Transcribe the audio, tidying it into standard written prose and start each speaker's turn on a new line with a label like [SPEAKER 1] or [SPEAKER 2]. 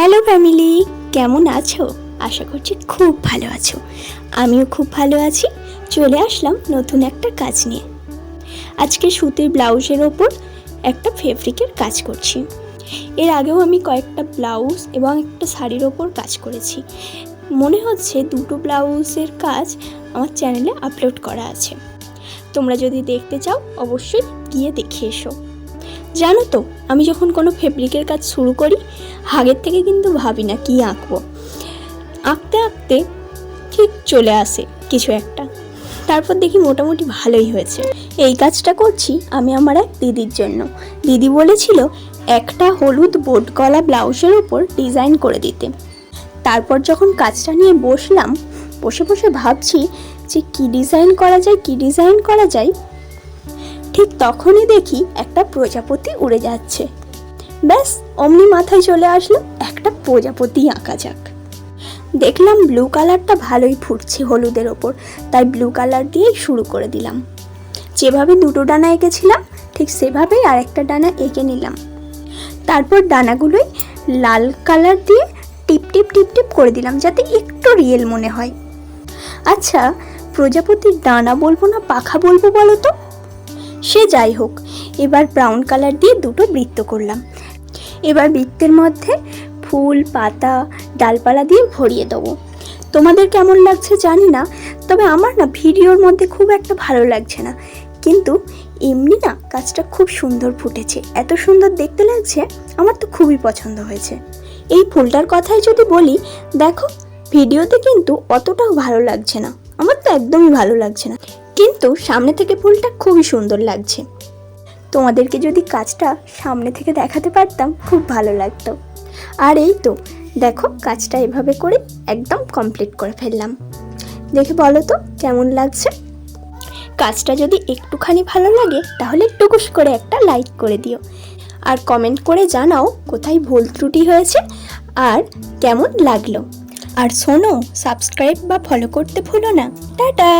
[SPEAKER 1] Hello family, কেমন আছো? আশা করছি খুব ভালো আছো। আমিও খুব ভালো আছি। চলে আসলাম নতুন একটা কাজ নিয়ে। আজকে সুতির ব্লাউজের ওপর একটা ফেব্রিকের কাজ করছি। এর আগেও আমি কয়েকটা ব্লাউজ এবং একটা শাড়ির ওপর কাজ করেছি। মনে হচ্ছে দুটো ব্লাউজের কাজ আমার চ্যানেলে আপলোড করা আছে। তোমরা যদি দেখতে চাও অবশ্যই গিয়ে দেখে এসো। জানো তো, আমি যখন কোনো ফেব্রিকের কাজ শুরু করি আগের থেকে কিন্তু ভাবি না কি আঁকবো। আঁকতে আঁকতে ঠিক চলে আসে কিছু একটা, তারপর দেখি মোটামুটি ভালোই হয়েছে। এই কাজটা করছি আমি আমার এক দিদির জন্য। দিদি বলেছিল একটা হলুদ বোট গলা ব্লাউজের উপর ডিজাইন করে দিতে। তারপর যখন কাজটা নিয়ে বসলাম, বসে বসে ভাবছি যে কী ডিজাইন করা যায়। ঠিক তখনই দেখি একটা প্রজাপতি উড়ে যাচ্ছে। ব্যাস অমনি মাথায় চলে আসলো একটা প্রজাপতি আঁকা যাক। দেখলাম ব্লু কালারটা ভালোই ফুটছে হলুদের ওপর, তাই ব্লু কালার দিয়েই শুরু করে দিলাম। যেভাবে দুটো ডানা এঁকেছিলাম ঠিক সেভাবেই আরেকটা ডানা এঁকে নিলাম। তারপর ডানাগুলোই লাল কালার দিয়ে টিপ টিপ টিপ টিপ করে দিলাম যাতে একটু রিয়েল মনে হয়। আচ্ছা, প্রজাপতির ডানা বলবো না পাখা বলবো বলো তো? সে যাই হোক, এবার ব্রাউন কালার দিয়ে দুটো বৃত্ত করলাম। এবার বৃত্তের মধ্যে ফুল পাতা ডালপালা দিয়ে ভরিয়ে দেবো। তোমাদের কেমন লাগছে জানি না, তবে আমার না ভিডিওর মধ্যে খুব একটা ভালো লাগছে না, কিন্তু এমনি না কাজটা খুব সুন্দর ফুটেছে। এত সুন্দর দেখতে লাগছে, আমার তো খুবই পছন্দ হয়েছে। এই ফুলটার কথাই যদি বলি, দেখো ভিডিওতে কিন্তু অতটাও ভালো লাগছে না, আমার তো একদমই ভালো লাগছে না, কিন্তু সামনে থেকে ফুলটা খুবই সুন্দর লাগছে। তোমাদেরকে যদি কাজটা সামনে থেকে দেখাতে পারতাম খুব ভালো লাগতো। আর এই তো দেখো কাজটা এভাবে করে একদম কমপ্লিট করে ফেললাম। দেখে বলো তো কেমন লাগছে? কাজটা যদি একটুখানি ভালো লাগে তাহলে টুকুস করে একটা লাইক করে দিও, আর কমেন্ট করে জানাও কোথায় ভুল ত্রুটি হয়েছে আর কেমন লাগলো। আর শোনো, সাবস্ক্রাইব বা ফলো করতে ভুলো না। টাটা।